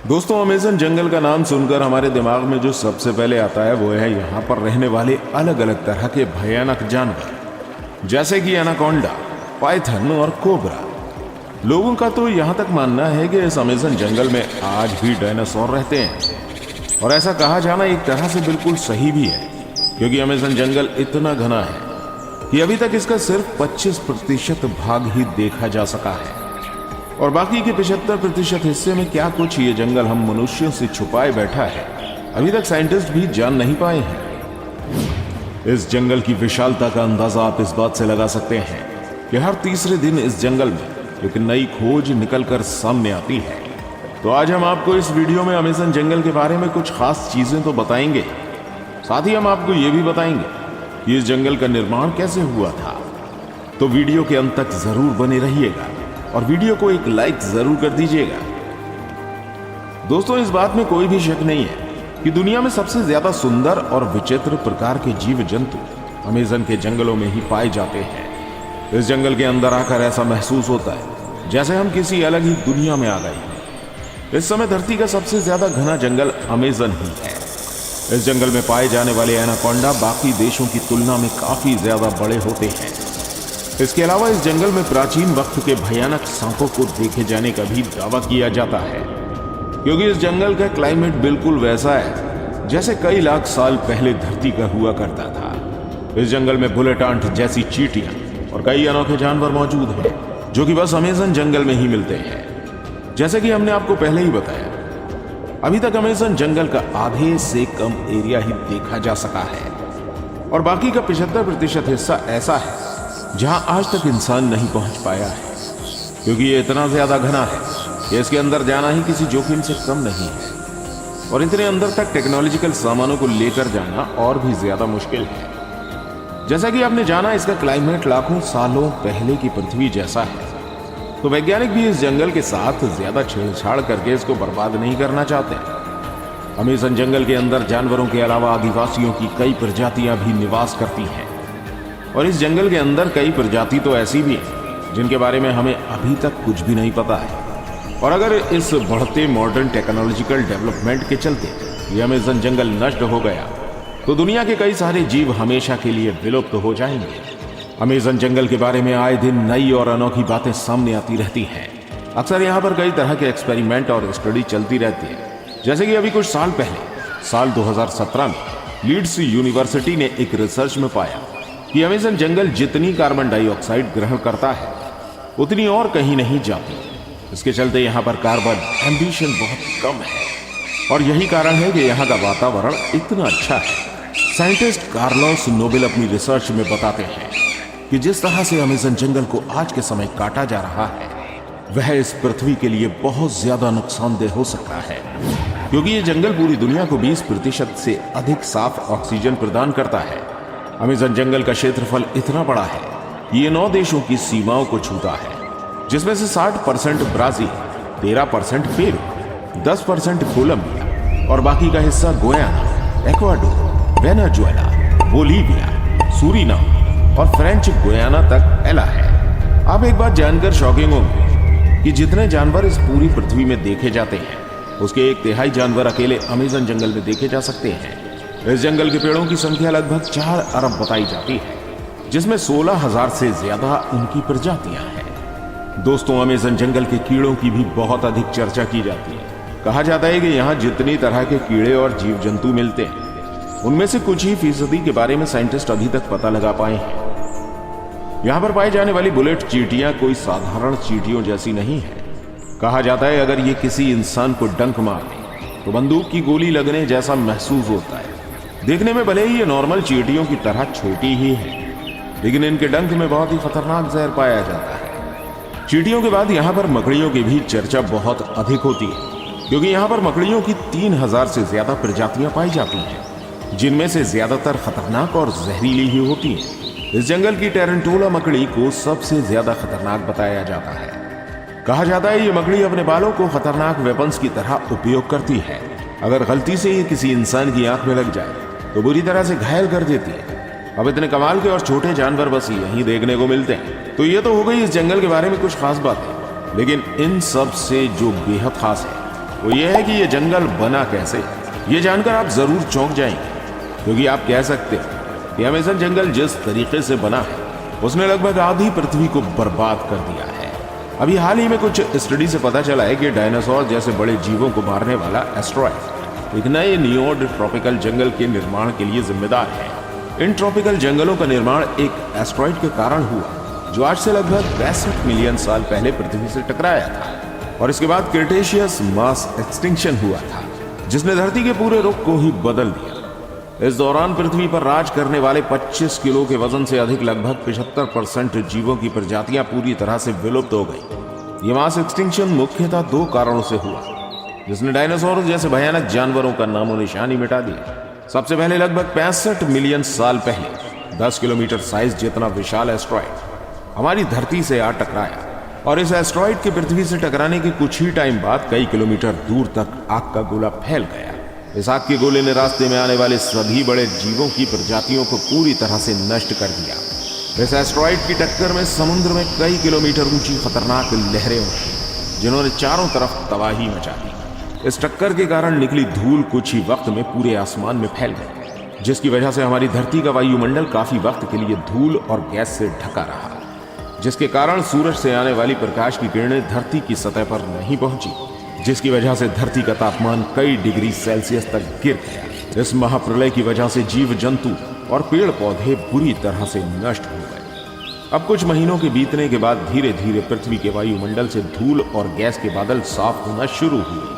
दोस्तों, अमेज़न जंगल का नाम सुनकर हमारे दिमाग में जो सबसे पहले आता है वो है यहाँ पर रहने वाले अलग अलग तरह के भयानक जानवर, जैसे कि एनाकोंडा, पाइथन और कोबरा। लोगों का तो यहाँ तक मानना है कि इस अमेज़न जंगल में आज भी डायनासोर रहते हैं, और ऐसा कहा जाना एक तरह से बिल्कुल सही भी है, क्योंकि अमेज़न जंगल इतना घना है कि अभी तक इसका सिर्फ 25% भाग ही देखा जा सका है, और बाकी के 75% हिस्से में क्या कुछ ये जंगल हम मनुष्यों से छुपाए बैठा है, अभी तक साइंटिस्ट भी जान नहीं पाए हैं। इस जंगल की विशालता का अंदाजा आप इस बात से लगा सकते हैं कि हर तीसरे दिन इस जंगल में एक नई खोज निकलकर सामने आती है। तो आज हम आपको इस वीडियो में अमेज़न जंगल के बारे में कुछ खास चीजें तो बताएंगे, साथ ही हम आपको ये भी बताएंगे कि इस जंगल का निर्माण कैसे हुआ था। तो वीडियो के अंत तक जरूर बने रहिएगा और वीडियो को एक लाइक जरूर कर दीजिएगा। दोस्तों, इस बात में कोई भी शक नहीं है कि दुनिया में सबसे ज्यादा सुंदर और विचित्र प्रकार के जीव जंतु अमेज़न के जंगलों में ही पाए जाते हैं। इस जंगल के अंदर आकर ऐसा महसूस होता है जैसे हम किसी अलग ही दुनिया में आ गए हैं। इस समय धरती का सबसे ज्यादा घना जंगल अमेज़न ही है। इस जंगल में पाए जाने वाले एनाकोंडा बाकी देशों की तुलना में काफी ज्यादा बड़े होते हैं। इसके अलावा इस जंगल में प्राचीन वक्त के भयानक सांपों को देखे जाने का भी दावा किया जाता है, क्योंकि इस जंगल का क्लाइमेट बिल्कुल वैसा है जैसे कई लाख साल पहले धरती का हुआ करता था। इस जंगल में बुलेट आंट जैसी चींटियां और कई अनोखे जानवर मौजूद हैं जो कि बस अमेज़न जंगल में ही मिलते हैं। जैसे कि हमने आपको पहले ही बताया, अभी तक अमेज़न जंगल का आधे से कम एरिया ही देखा जा सका है, और बाकी का 75% हिस्सा ऐसा है जहां आज तक इंसान नहीं पहुंच पाया है, क्योंकि ये इतना ज्यादा घना है कि इसके अंदर जाना ही किसी जोखिम से कम नहीं है, और इतने अंदर तक टेक्नोलॉजिकल सामानों को लेकर जाना और भी ज्यादा मुश्किल है। जैसा कि आपने जाना, इसका क्लाइमेट लाखों सालों पहले की पृथ्वी जैसा है, तो वैज्ञानिक भी इस जंगल के साथ ज्यादा छेड़छाड़ करके इसको बर्बाद नहीं करना चाहते। अमेज़न जंगल के अंदर जानवरों के अलावा आदिवासियों की कई प्रजातियां भी निवास करती हैं, और इस जंगल के अंदर कई प्रजाति तो ऐसी भी हैं जिनके बारे में हमें अभी तक कुछ भी नहीं पता है। और अगर इस बढ़ते मॉडर्न टेक्नोलॉजिकल डेवलपमेंट के चलते ये अमेज़न जंगल नष्ट हो गया तो दुनिया के कई सारे जीव हमेशा के लिए विलुप्त हो जाएंगे। अमेज़न जंगल के बारे में आए दिन नई और अनोखी बातें सामने आती रहती हैं। अक्सर यहाँ पर कई तरह के एक्सपेरिमेंट और स्टडी चलती रहती है। जैसे कि अभी कुछ साल पहले, साल 2017 में लीड्स यूनिवर्सिटी ने एक रिसर्च में पाया कि अमेज़न जंगल जितनी कार्बन डाइऑक्साइड ग्रहण करता है उतनी और कहीं नहीं जाती। इसके चलते यहाँ पर कार्बन एम्बिशन बहुत कम है, और यही कारण है कि यहाँ का वातावरण इतना अच्छा है। साइंटिस्ट कार्लोस नोबेल अपनी रिसर्च में बताते हैं कि जिस तरह से अमेज़न जंगल को आज के समय काटा जा रहा है वह इस पृथ्वी के लिए बहुत ज्यादा नुकसानदेह हो सकता है, क्योंकि ये जंगल पूरी दुनिया को 20% से अधिक साफ ऑक्सीजन प्रदान करता है। अमेज़न जंगल का क्षेत्रफल इतना बड़ा है कि ये 9 देशों की सीमाओं को छूता है, जिसमें से 60% ब्राजील, 13% पेरू, 10% कोलंबिया और बाकी का हिस्सा Guyana, Ecuador, Venezuela, Bolivia, Suriname और फ्रेंच गुयाना तक फैला है। आप एक बात जानकर शॉकिंग होंगे कि जितने जानवर इस पूरी पृथ्वी में देखे जाते हैं उसके 1/3 जानवर अकेले अमेज़न जंगल में देखे जा सकते हैं। इस जंगल के पेड़ों की संख्या लगभग 4 अरब बताई जाती है, जिसमें 16,000 से ज्यादा उनकी प्रजातियां हैं। दोस्तों, अमेज़न जंगल के कीड़ों की भी बहुत अधिक चर्चा की जाती है। कहा जाता है कि यहाँ जितनी तरह के कीड़े और जीव जंतु मिलते हैं उनमें से कुछ ही फीसदी के बारे में साइंटिस्ट अभी तक पता लगा पाए हैं। यहाँ पर पाई जाने वाली बुलेट चींटियां कोई साधारण चींटियों जैसी नहीं है। कहा जाता है अगर ये किसी इंसान को डंक मार दे तो बंदूक की गोली लगने जैसा महसूस होता है। देखने में भले ही ये नॉर्मल चींटियों की तरह छोटी ही है, लेकिन इनके डंक में बहुत ही खतरनाक जहर पाया जाता है। चींटियों के बाद यहाँ पर मकड़ियों की भी चर्चा बहुत अधिक होती है, क्योंकि यहाँ पर मकड़ियों की 3000 से ज्यादा प्रजातियां पाई जाती हैं, जिनमें से ज्यादातर खतरनाक और जहरीली ही होती हैं। इस जंगल की टेरेंटोला मकड़ी को सबसे ज्यादा खतरनाक बताया जाता है। कहा जाता है ये मकड़ी अपने बालों को खतरनाक वेपन्स की तरह उपयोग करती है। अगर गलती से ये किसी इंसान की आंख में लग जाए तो बुरी तरह से घायल कर देती है। अब इतने कमाल के और छोटे जानवर बस यहीं देखने को मिलते हैं। तो ये तो हो गई इस जंगल के बारे में कुछ खास बातें, लेकिन इन सब से जो बेहद खास है वो ये है कि ये जंगल बना कैसे। ये जानकर आप जरूर चौंक जाएंगे, क्योंकि आप कह सकते हैं कि अमेज़न जंगल जिस तरीके से बना है उसने लगभग आधी पृथ्वी को बर्बाद कर दिया है। अभी हाल ही में कुछ स्टडी से पता चला है कि डायनासोर जैसे बड़े जीवों को मारने वाला एस्टेरॉयड एक नए नियोड ट्रॉपिकल जंगल के निर्माण के लिए जिम्मेदार है। इन ट्रॉपिकल जंगलों का निर्माण एक एस्टेरॉयड के कारण हुआ, जो आज से लगभग 65 मिलियन साल पहले पृथ्वी से टकराया था, और इसके बाद क्रिटेशियस मास एक्सटिंक्शन हुआ था, जिसने धरती के पूरे रुख को ही बदल दिया। इस दौरान पृथ्वी पर राज करने वाले 25 किलो के वजन से अधिक लगभग 75% जीवों की प्रजातियां पूरी तरह से विलुप्त हो गई। ये मास एक्सटिंक्शन मुख्यतः 2 कारणों से हुआ, जिसने डायनासोर जैसे भयानक जानवरों का नामो निशानी मिटा दिया। सबसे पहले लगभग 65 मिलियन साल पहले 10 किलोमीटर साइज जितना विशाल एस्टेरॉयड हमारी धरती से आ टकराया, और इस एस्टेरॉयड के पृथ्वी से टकराने के कुछ ही टाइम बाद कई किलोमीटर दूर तक आग का गोला फैल गया। इस आग के गोले ने रास्ते में आने वाले सभी बड़े जीवों की प्रजातियों को पूरी तरह से नष्ट कर दिया। इस एस्टेरॉयड की टक्कर में समुद्र में कई किलोमीटर ऊंची खतरनाक लहरें उठी, जिन्होंने चारों तरफ तबाही मचा दी। इस टक्कर के कारण निकली धूल कुछ ही वक्त में पूरे आसमान में फैल गई, जिसकी वजह से हमारी धरती का वायुमंडल काफी वक्त के लिए धूल और गैस से ढका रहा, जिसके कारण सूरज से आने वाली प्रकाश की किरणें धरती की सतह पर नहीं पहुंची, जिसकी वजह से धरती का तापमान कई डिग्री सेल्सियस तक गिर गया। इस महाप्रलय की वजह से जीव जंतु और पेड़ पौधे बुरी तरह से नष्ट हो गए। अब कुछ महीनों के बीतने के बाद धीरे धीरे पृथ्वी के वायुमंडल से धूल और गैस के बादल साफ होना शुरू हुए,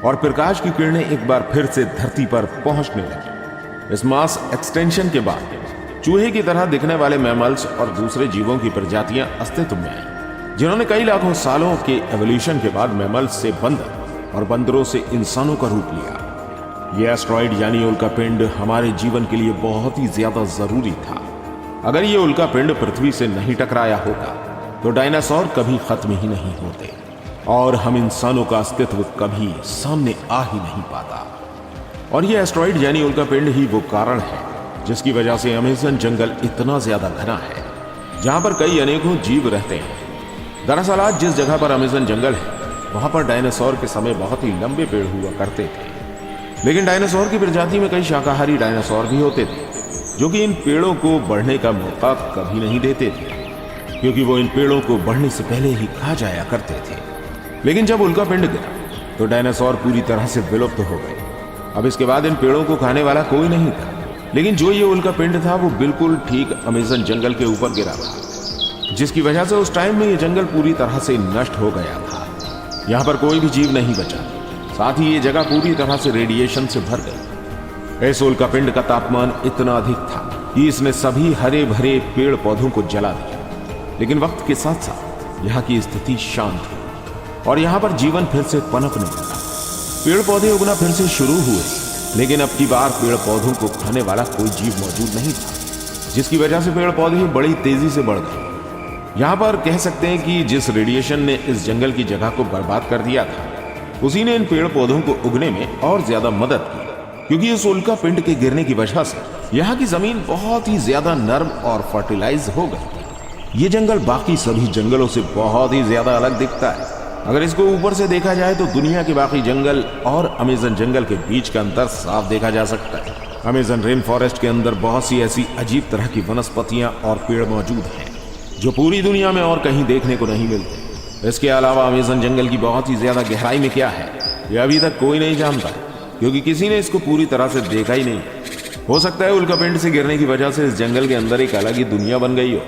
और प्रकाश की किरणें एक बार फिर से धरती पर पहुंचने लगी। इस मास एक्सटेंशन के बाद चूहे की तरह दिखने वाले मैमल्स और दूसरे जीवों की प्रजातियां अस्तित्व में आई, जिन्होंने कई लाखों सालों के एवोल्यूशन के बाद मैमल्स से बंदर और बंदरों से इंसानों का रूप लिया। यह एस्टेरॉयड यानी उल्कापिंड हमारे जीवन के लिए बहुत ही ज्यादा जरूरी था। अगर ये उल्कापिंड पृथ्वी से नहीं टकराया होता तो डायनासोर कभी खत्म ही नहीं होते, और हम इंसानों का अस्तित्व कभी सामने आ ही नहीं पाता। और यह एस्टेरॉयड यानी उल्कापिंड ही वो कारण है जिसकी वजह से अमेज़न जंगल इतना ज्यादा घना है, जहां पर कई अनेकों जीव रहते हैं। दरअसल आज जिस जगह पर अमेज़न जंगल है वहां पर डायनासोर के समय बहुत ही लंबे पेड़ हुआ करते थे, लेकिन डायनासोर की प्रजाति में कई शाकाहारी डायनासोर भी होते थे, जो कि इन पेड़ों को बढ़ने का मौका कभी नहीं देते थे, क्योंकि वो इन पेड़ों को बढ़ने से पहले ही खा जाया करते थे। लेकिन जब उल्कापिंड गिरा तो डायनासोर पूरी तरह से विलुप्त हो गए। अब इसके बाद इन पेड़ों को खाने वाला कोई नहीं था, लेकिन जो ये उल्कापिंड था वो बिल्कुल ठीक अमेज़न जंगल के ऊपर गिरा था, जिसकी वजह से उस टाइम में ये जंगल पूरी तरह से नष्ट हो गया था। यहाँ पर कोई भी जीव नहीं बचा, साथ ही ये जगह पूरी तरह से रेडिएशन से भर गई। इस उल्कापिंड का तापमान इतना अधिक था कि इसने सभी हरे भरे पेड़ पौधों को जला दिया। लेकिन वक्त के साथ साथ यहाँ की स्थिति शांत हुई और यहाँ पर जीवन फिर से पनपने लगा। पेड़ पौधे उगना फिर से शुरू हुए, लेकिन अब की बार पेड़ पौधों को खाने वाला कोई जीव मौजूद नहीं था, जिसकी वजह से पेड़ पौधे बड़ी तेजी से बढ़ गए। यहाँ पर कह सकते हैं कि जिस रेडिएशन ने इस जंगल की जगह को बर्बाद कर दिया था, उसी ने इन पेड़ पौधों को उगने में और ज्यादा मदद की, क्योंकि इस उल्कापिंड के गिरने की वजह से यहाँ की जमीन बहुत ही ज्यादा नर्म और फर्टिलाइज हो गई थी। ये जंगल बाकी सभी जंगलों से बहुत ही ज्यादा अलग दिखता है। अगर इसको ऊपर से देखा जाए तो दुनिया के बाकी जंगल और अमेज़न जंगल के बीच का अंतर साफ देखा जा सकता है। अमेज़न रेन फॉरेस्ट के अंदर बहुत सी ऐसी अजीब तरह की वनस्पतियां और पेड़ मौजूद हैं जो पूरी दुनिया में और कहीं देखने को नहीं मिलते। इसके अलावा अमेज़न जंगल की बहुत ही ज्यादा गहराई में क्या है, यह अभी तक कोई नहीं जानता, क्योंकि किसी ने इसको पूरी तरह से देखा ही नहीं। हो सकता है उल्कापिंड से गिरने की वजह से इस जंगल के अंदर एक अलग ही दुनिया बन गई हो।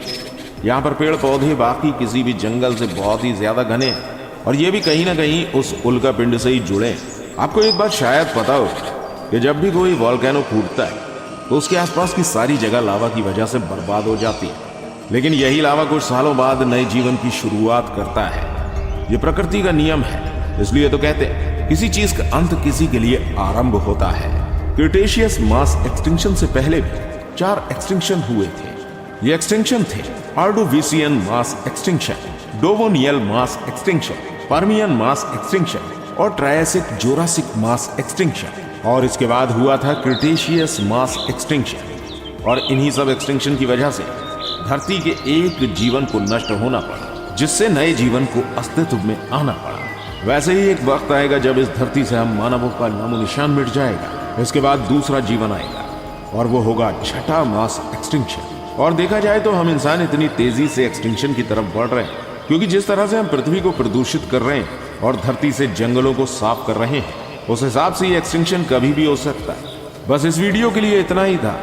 यहाँ पर पेड़ पौधे बाकी किसी भी जंगल से बहुत ही ज्यादा घने, और ये भी कहीं ना कहीं उस उल्कापिंड से ही जुड़े। आपको एक बात शायद पता हो कि जब भी कोई वॉल्केनो फूटता है तो उसके आसपास की सारी जगह लावा की वजह से बर्बाद हो जाती है, लेकिन यही लावा कुछ सालों बाद नए जीवन की शुरुआत करता है। ये प्रकृति का नियम है, इसलिए तो कहते हैं किसी चीज का अंत किसी के लिए आरंभ होता है। क्रिटेशियस मास एक्सटिंक्शन से पहले भी 4 एक्सटिंक्शन हुए थे। ये एक्सटिंक्शन थे Ordovician mass extinction, Devonian mass extinction, Permian mass extinction और ट्रायसिक जोरासिक मास एक्सटिंक्शन। और इसके बाद हुआ था क्रिटेशियस मास एक्सटिंक्शन। और इन्हीं सब एक्सटिंक्शन की वजह से धरती के एक जीवन को नष्ट होना पड़ा, जिससे नए जीवन को अस्तित्व में आना पड़ा। वैसे ही एक वक्त आएगा जब इस धरती से हम मानवों का नामो निशान मिट जाएगा। इसके बाद दूसरा जीवन आएगा और वो होगा छठा मास एक्सटिंक्शन। और देखा जाए तो हम इंसान इतनी तेजी से एक्सटिंक्शन की तरफ बढ़ रहे हैं क्योंकि जिस तरह से हम पृथ्वी को प्रदूषित कर रहे हैं और धरती से जंगलों को साफ कर रहे हैं, उस हिसाब से ये एक्सटिंक्शन कभी भी हो सकता है। बस इस वीडियो के लिए इतना ही था।